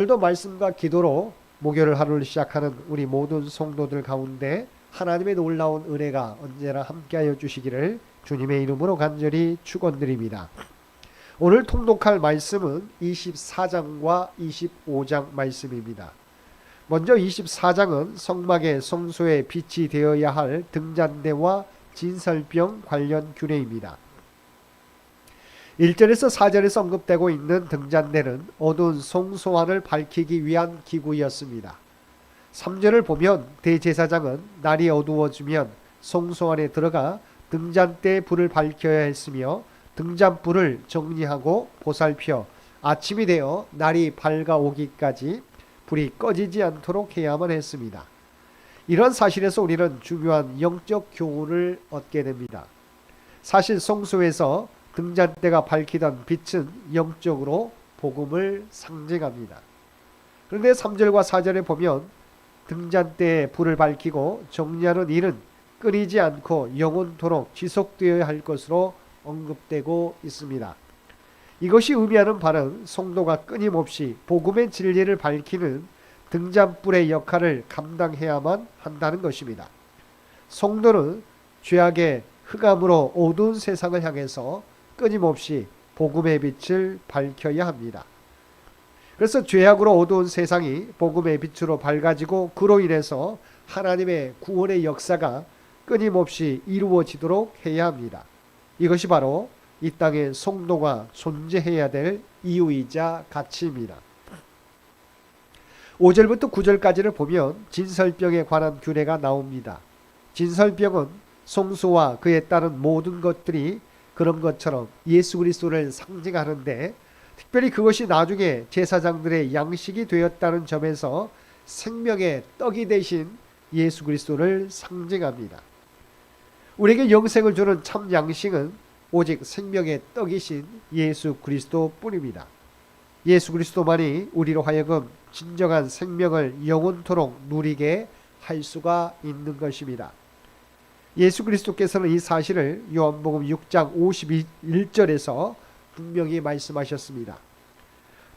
오늘도 말씀과 기도로 목요일 하루를 시작하는 우리 모든 성도들 가운데 하나님의 놀라운 은혜가 언제나 함께하여 주시기를 주님의 이름으로 간절히 축원드립니다. 오늘 통독할 말씀은 24장과 25장 말씀입니다. 먼저 24장은 성막의 성소의 빛이 되어야 할 등잔대와 진설병 관련 규례입니다. 1절에서 4절에서 언급되고 있는 등잔대는 어두운 성소안을 밝히기 위한 기구였습니다. 3절을 보면 대제사장은 날이 어두워지면 성소 안에 들어가 등잔대에 불을 밝혀야 했으며 등잔불을 정리하고 보살펴 아침이 되어 날이 밝아오기까지 불이 꺼지지 않도록 해야만 했습니다. 이런 사실에서 우리는 중요한 영적 교훈을 얻게 됩니다. 사실 성소에서 등잔대가 밝히던 빛은 영적으로 복음을 상징합니다. 그런데 3절과 4절에 보면 등잔대에 불을 밝히고 정리하는 일은 끊이지 않고 영원토록 지속되어야 할 것으로 언급되고 있습니다. 이것이 의미하는 바는 성도가 끊임없이 복음의 진리를 밝히는 등잔불의 역할을 감당해야만 한다는 것입니다. 성도는 죄악의 흑암으로 어두운 세상을 향해서 끊임없이 복음의 빛을 밝혀야 합니다. 그래서 죄악으로 어두운 세상이 복음의 빛으로 밝아지고 그로 인해서 하나님의 구원의 역사가 끊임없이 이루어지도록 해야 합니다. 이것이 바로 이 땅에 성도가 존재해야 될 이유이자 가치입니다. 5절부터 9절까지를 보면 진설병에 관한 규례가 나옵니다. 진설병은 성소와 그에 따른 모든 것들이 그런 것처럼 예수 그리스도를 상징하는데 특별히 그것이 나중에 제사장들의 양식이 되었다는 점에서 생명의 떡이 되신 예수 그리스도를 상징합니다. 우리에게 영생을 주는 참 양식은 오직 생명의 떡이신 예수 그리스도 뿐입니다. 예수 그리스도만이 우리로 하여금 진정한 생명을 영원토록 누리게 할 수가 있는 것입니다. 예수 그리스도께서는 이 사실을 요한복음 6장 51절에서 분명히 말씀하셨습니다.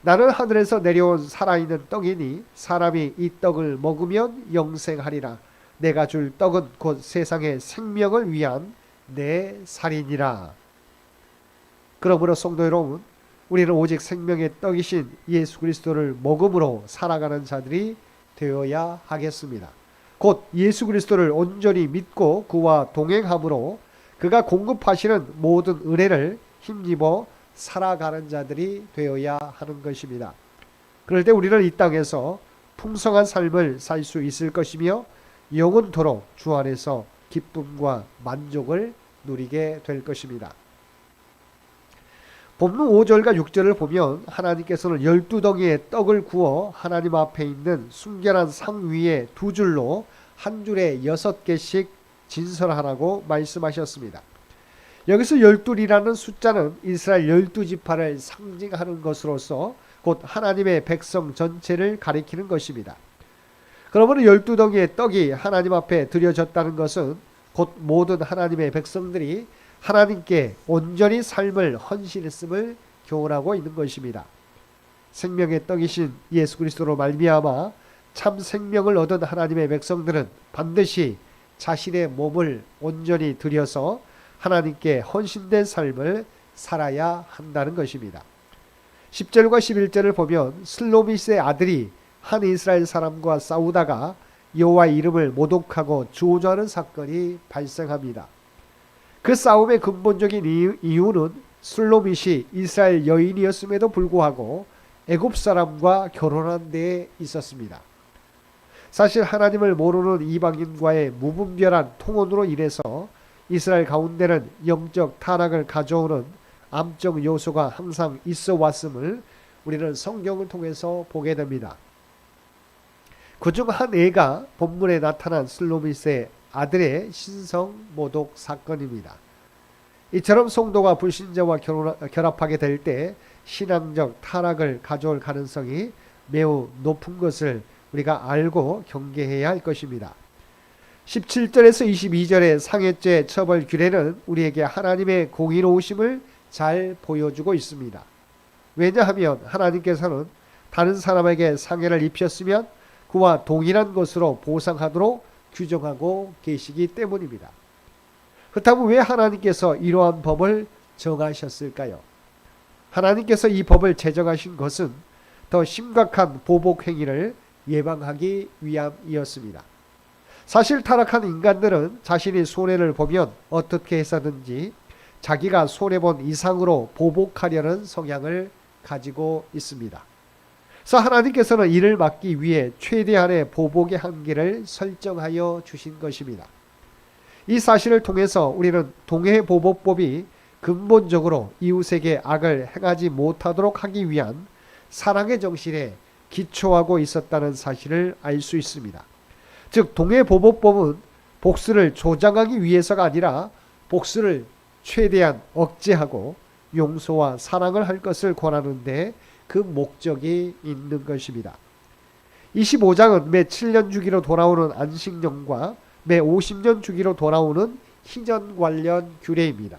나는 하늘에서 내려온 살아있는 떡이니 사람이 이 떡을 먹으면 영생하리라. 내가 줄 떡은 곧 세상의 생명을 위한 내 살이니라. 그러므로 성도 여러분, 우리는 오직 생명의 떡이신 예수 그리스도를 먹음으로 살아가는 자들이 되어야 하겠습니다. 곧 예수 그리스도를 온전히 믿고 그와 동행함으로 그가 공급하시는 모든 은혜를 힘입어 살아가는 자들이 되어야 하는 것입니다. 그럴 때 우리는 이 땅에서 풍성한 삶을 살 수 있을 것이며 영원토록 주 안에서 기쁨과 만족을 누리게 될 것입니다. 본문 5절과 6절을 보면 하나님께서는 12덩이의 떡을 구워 하나님 앞에 있는 순결한 상 위에 두 줄로 한 줄에 6개씩 진설하라고 말씀하셨습니다. 여기서 12이라는 숫자는 이스라엘 12지파를 상징하는 것으로서 곧 하나님의 백성 전체를 가리키는 것입니다. 그러므로 12덩이의 떡이 하나님 앞에 드려졌다는 것은 곧 모든 하나님의 백성들이 하나님께 온전히 삶을 헌신했음을 교훈하고 있는 것입니다. 생명의 떡이신 예수 그리스도로 말미암아 참 생명을 얻은 하나님의 백성들은 반드시 자신의 몸을 온전히 드려서 하나님께 헌신된 삶을 살아야 한다는 것입니다. 10절과 11절을 보면 슬로미스의 아들이 한 이스라엘 사람과 싸우다가 여호와의 이름을 모독하고 저주하는 사건이 발생합니다. 그 싸움의 근본적인 이유는 슬로밋이 이스라엘 여인이었음에도 불구하고 애굽 사람과 결혼한 데에 있었습니다. 사실 하나님을 모르는 이방인과의 무분별한 통혼으로 인해서 이스라엘 가운데는 영적 타락을 가져오는 암적 요소가 항상 있어 왔음을 우리는 성경을 통해서 보게 됩니다. 그중 한 애가 본문에 나타난 슬로밋의 아들의 신성 모독 사건입니다. 이처럼 성도가 불신자와 결합하게 될 때 신앙적 타락을 가져올 가능성이 매우 높은 것을 우리가 알고 경계해야 할 것입니다. 17절에서 22절의 상해죄 처벌 규례는 우리에게 하나님의 공의로우심을 잘 보여주고 있습니다. 왜냐하면 하나님께서는 다른 사람에게 상해를 입혔으면 그와 동일한 것으로 보상하도록 규정하고 계시기 때문입니다. 그렇다면 왜 하나님께서 이러한 법을 정하셨을까요? 하나님께서 이 법을 제정하신 것은 더 심각한 보복 행위를 예방하기 위함이었습니다. 사실 타락한 인간들은 자신이 손해를 보면 어떻게 해서든지 자기가 손해본 이상으로 보복하려는 성향을 가지고 있습니다. 그래서 하나님께서는 이를 막기 위해 최대한의 보복의 한계를 설정하여 주신 것입니다. 이 사실을 통해서 우리는 동해보복법이 근본적으로 이웃에게 악을 행하지 못하도록 하기 위한 사랑의 정신에 기초하고 있었다는 사실을 알 수 있습니다. 즉 동해보복법은 복수를 조장하기 위해서가 아니라 복수를 최대한 억제하고 용서와 사랑을 할 것을 권하는데 그 목적이 있는 것입니다. 25장은 매 7년 주기로 돌아오는 안식년과 매 50년 주기로 돌아오는 희년 관련 규례입니다.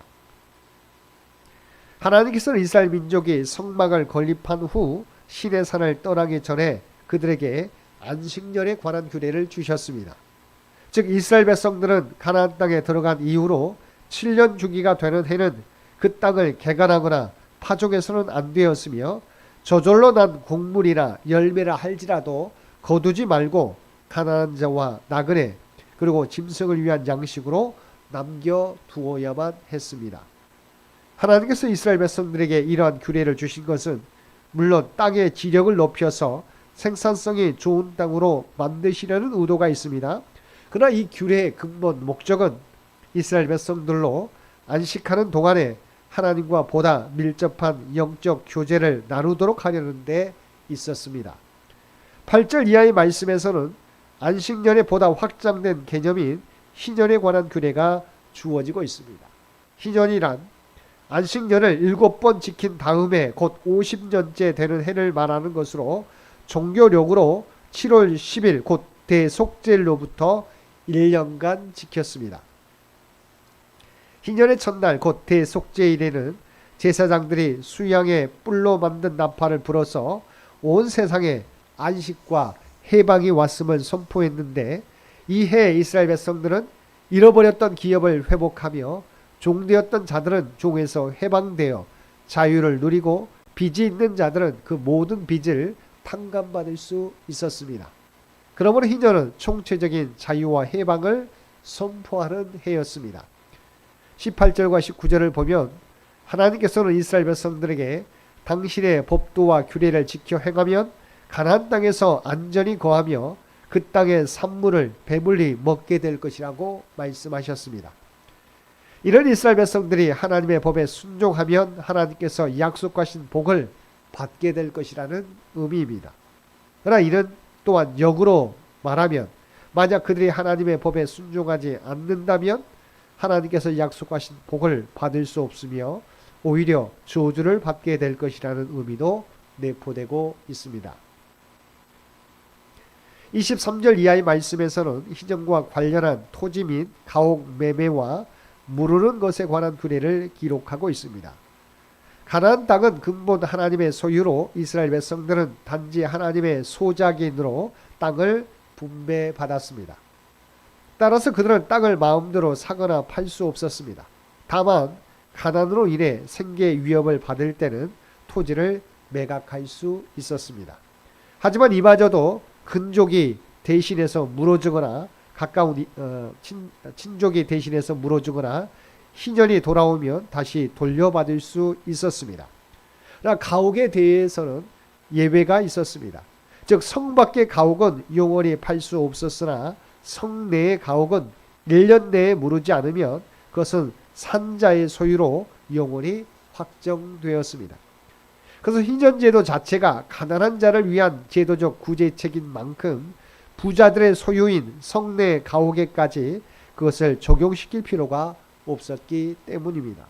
하나님께서는 이스라엘 민족이 성막을 건립한 후 시내산을 떠나기 전에 그들에게 안식년에 관한 규례를 주셨습니다. 즉 이스라엘 백성들은 가나안 땅에 들어간 이후로 7년 주기가 되는 해는 그 땅을 개간하거나 파종해서는 안 되었으며 저절로 난 곡물이나 열매라 할지라도 거두지 말고 가난한 자와 나그네 그리고 짐승을 위한 양식으로 남겨두어야만 했습니다. 하나님께서 이스라엘 백성들에게 이러한 규례를 주신 것은 물론 땅의 지력을 높여서 생산성이 좋은 땅으로 만드시려는 의도가 있습니다. 그러나 이 규례의 근본 목적은 이스라엘 백성들로 안식하는 동안에 하나님과 보다 밀접한 영적 교제를 나누도록 하려는 데 있었습니다. 8절 이하의 말씀에서는 안식년에 보다 확장된 개념인 희년에 관한 규례가 주어지고 있습니다. 희년이란 안식년을 7번 지킨 다음에 곧 50년째 되는 해를 말하는 것으로 종교력으로 7월 10일 곧 대속죄일로부터 1년간 지켰습니다. 희년의 첫날 곧 대속죄일에는 제사장들이 수양의 뿔로 만든 나팔을 불어서 온 세상에 안식과 해방이 왔음을 선포했는데 이 해 이스라엘 백성들은 잃어버렸던 기업을 회복하며 종되었던 자들은 종에서 해방되어 자유를 누리고 빚이 있는 자들은 그 모든 빚을 탕감받을 수 있었습니다. 그러므로 희년은 총체적인 자유와 해방을 선포하는 해였습니다. 18절과 19절을 보면 하나님께서는 이스라엘 백성들에게 당신의 법도와 규례를 지켜 행하면 가나안 땅에서 안전히 거하며 그 땅의 산물을 배불리 먹게 될 것이라고 말씀하셨습니다. 이런 이스라엘 백성들이 하나님의 법에 순종하면 하나님께서 약속하신 복을 받게 될 것이라는 의미입니다. 그러나 이는 또한 역으로 말하면 만약 그들이 하나님의 법에 순종하지 않는다면 하나님께서 약속하신 복을 받을 수 없으며 오히려 저주를 받게 될 것이라는 의미도 내포되고 있습니다. 23절 이하의 말씀에서는 희년과 관련한 토지 및 가옥 매매와 무르는 것에 관한 규례를 기록하고 있습니다. 가나안 땅은 근본 하나님의 소유로 이스라엘 백성들은 단지 하나님의 소작인으로 땅을 분배받았습니다. 따라서 그들은 땅을 마음대로 사거나 팔 수 없었습니다. 다만 가난으로 인해 생계 위협을 받을 때는 토지를 매각할 수 있었습니다. 하지만 이마저도 근족이 대신해서 물어주거나 가까운 친족이 대신해서 물어주거나 희년이 돌아오면 다시 돌려받을 수 있었습니다. 그러나 가옥에 대해서는 예외가 있었습니다. 즉 성 밖의 가옥은 영원히 팔 수 없었으나 성 내의 가옥은 1년 내에 무르지 않으면 그것은 산자의 소유로 영원히 확정되었습니다. 그래서 희년제도 자체가 가난한 자를 위한 제도적 구제책인 만큼 부자들의 소유인 성내 가옥에까지 그것을 적용시킬 필요가 없었기 때문입니다.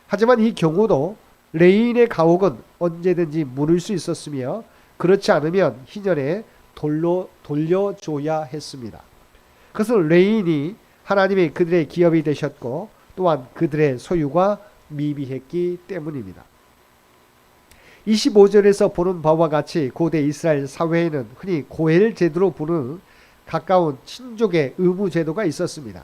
하지만 이 경우도 레인의 가옥은 언제든지 물을 수 있었으며 그렇지 않으면 희년에 돌려줘야 했습니다. 그것은 레인이 하나님이 그들의 기업이 되셨고 또한 그들의 소유가 미비했기 때문입니다. 25절에서 보는 바와 같이 고대 이스라엘 사회에는 흔히 고엘 제도로 부르는 가까운 친족의 의무 제도가 있었습니다.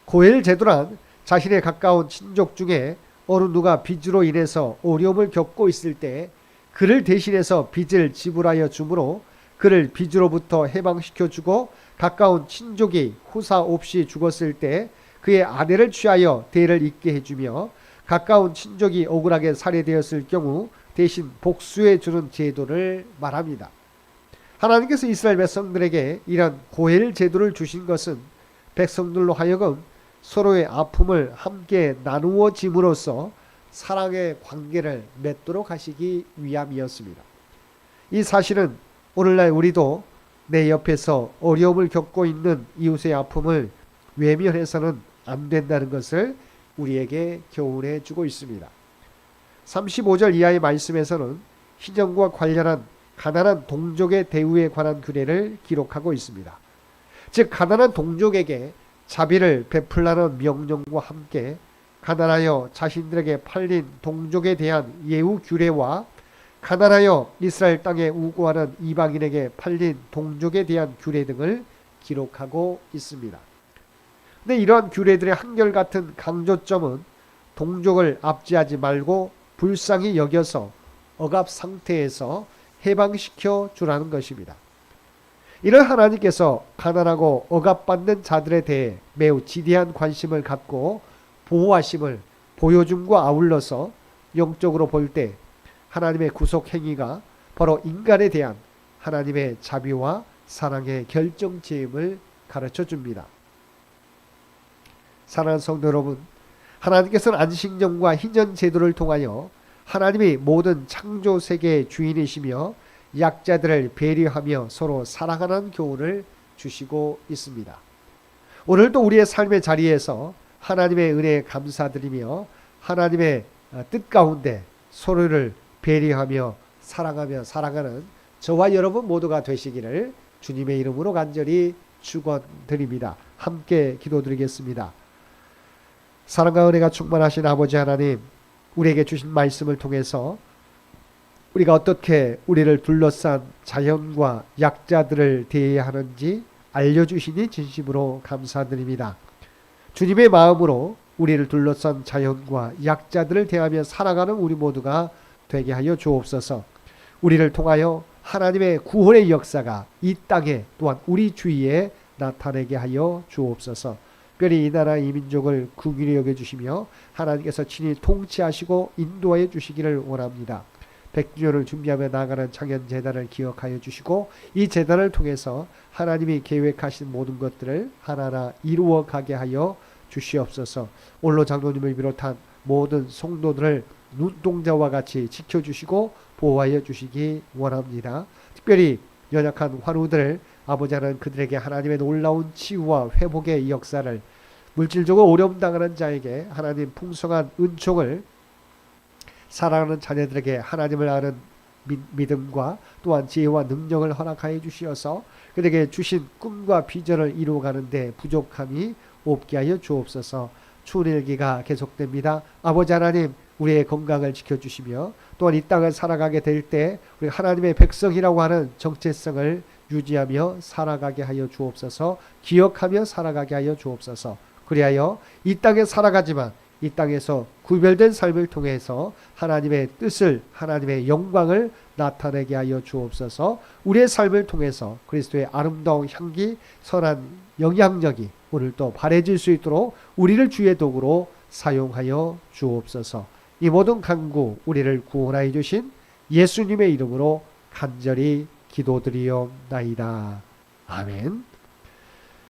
고엘 제도란 자신의 가까운 친족 중에 어느 누가 빚으로 인해서 어려움을 겪고 있을 때 그를 대신해서 빚을 지불하여 주므로 그를 빚으로부터 해방시켜 주고, 가까운 친족이 후사 없이 죽었을 때 그의 아내를 취하여 대를 잇게 해주며, 가까운 친족이 억울하게 살해되었을 경우 대신 복수해 주는 제도를 말합니다. 하나님께서 이스라엘 백성들에게 이런 고엘 제도를 주신 것은 백성들로 하여금 서로의 아픔을 함께 나누어 짐으로써 사랑의 관계를 맺도록 하시기 위함이었습니다. 이 사실은 오늘날 우리도 내 옆에서 어려움을 겪고 있는 이웃의 아픔을 외면해서는 안 된다는 것을 우리에게 교훈해 주고 있습니다. 35절 이하의 말씀에서는 희정과 관련한 가난한 동족의 대우에 관한 규례를 기록하고 있습니다. 즉 가난한 동족에게 자비를 베풀라는 명령과 함께 가난하여 자신들에게 팔린 동족에 대한 예우 규례와 가난하여 이스라엘 땅에 우고하는 이방인에게 팔린 동족에 대한 규례 등을 기록하고 있습니다. 근데 이러한 규례들의 한결같은 강조점은 동족을 압제하지 말고 불쌍히 여겨서 억압 상태에서 해방시켜 주라는 것입니다. 이런 하나님께서 가난하고 억압받는 자들에 대해 매우 지대한 관심을 갖고 보호하심을 보여줌과 아울러서 영적으로 볼 때 하나님의 구속 행위가 바로 인간에 대한 하나님의 자비와 사랑의 결정체임을 가르쳐 줍니다. 사랑하는 성도 여러분, 하나님께서는 안식년과 희년 제도를 통하여 하나님이 모든 창조 세계의 주인이시며 약자들을 배려하며 서로 사랑하는 교훈을 주시고 있습니다. 오늘도 우리의 삶의 자리에서 하나님의 은혜에 감사드리며 하나님의 뜻 가운데 서로를 배려하며 사랑하며 살아가는 저와 여러분 모두가 되시기를 주님의 이름으로 간절히 축원드립니다. 함께 기도드리겠습니다. 사랑과 은혜가 충만하신 아버지 하나님, 우리에게 주신 말씀을 통해서 우리가 어떻게 우리를 둘러싼 자연과 약자들을 대해야 하는지 알려주시니 진심으로 감사드립니다. 주님의 마음으로 우리를 둘러싼 자연과 약자들을 대하며 살아가는 우리 모두가 되게 하여 주옵소서. 우리를 통하여 하나님의 구원의 역사가 이 땅에 또한 우리 주위에 나타내게 하여 주옵소서. 특별히 이 나라 이 민족을 긍휼히 여겨주시며 하나님께서 친히 통치하시고 인도하여 주시기를 원합니다. 백주년을 준비하며 나아가는 창현재단을 기억하여 주시고 이 재단을 통해서 하나님이 계획하신 모든 것들을 하나하나 이루어가게 하여 주시옵소서. 올로 장로님을 비롯한 모든 성도들을 눈동자와 같이 지켜주시고 보호하여 주시기 원합니다. 특별히 연약한 환우들을 아버지 하나님 그들에게 하나님의 놀라운 치유와 회복의 역사를, 물질적으로 어려움 당하는 자에게 하나님 풍성한 은총을, 사랑하는 자녀들에게 하나님을 아는 믿음과 또한 지혜와 능력을 허락하여 주시어서 그들에게 주신 꿈과 비전을 이루어가는 데 부족함이 없게 하여 주옵소서. 추운 일기가 계속됩니다. 아버지 하나님, 우리의 건강을 지켜주시며 또한 이 땅을 살아가게 될 때 우리 하나님의 백성이라고 하는 정체성을 유지하며 살아가게 하여 주옵소서. 기억하며 살아가게 하여 주옵소서. 그리하여 이 땅에 살아가지만 이 땅에서 구별된 삶을 통해서 하나님의 뜻을, 하나님의 영광을 나타내게 하여 주옵소서. 우리의 삶을 통해서 그리스도의 아름다운 향기, 선한 영향력이 오늘도 바래질 수 있도록 우리를 주의 도구로 사용하여 주옵소서. 이 모든 간구 우리를 구원하여 주신 예수님의 이름으로 간절히 기도드리옵나이다. 아멘.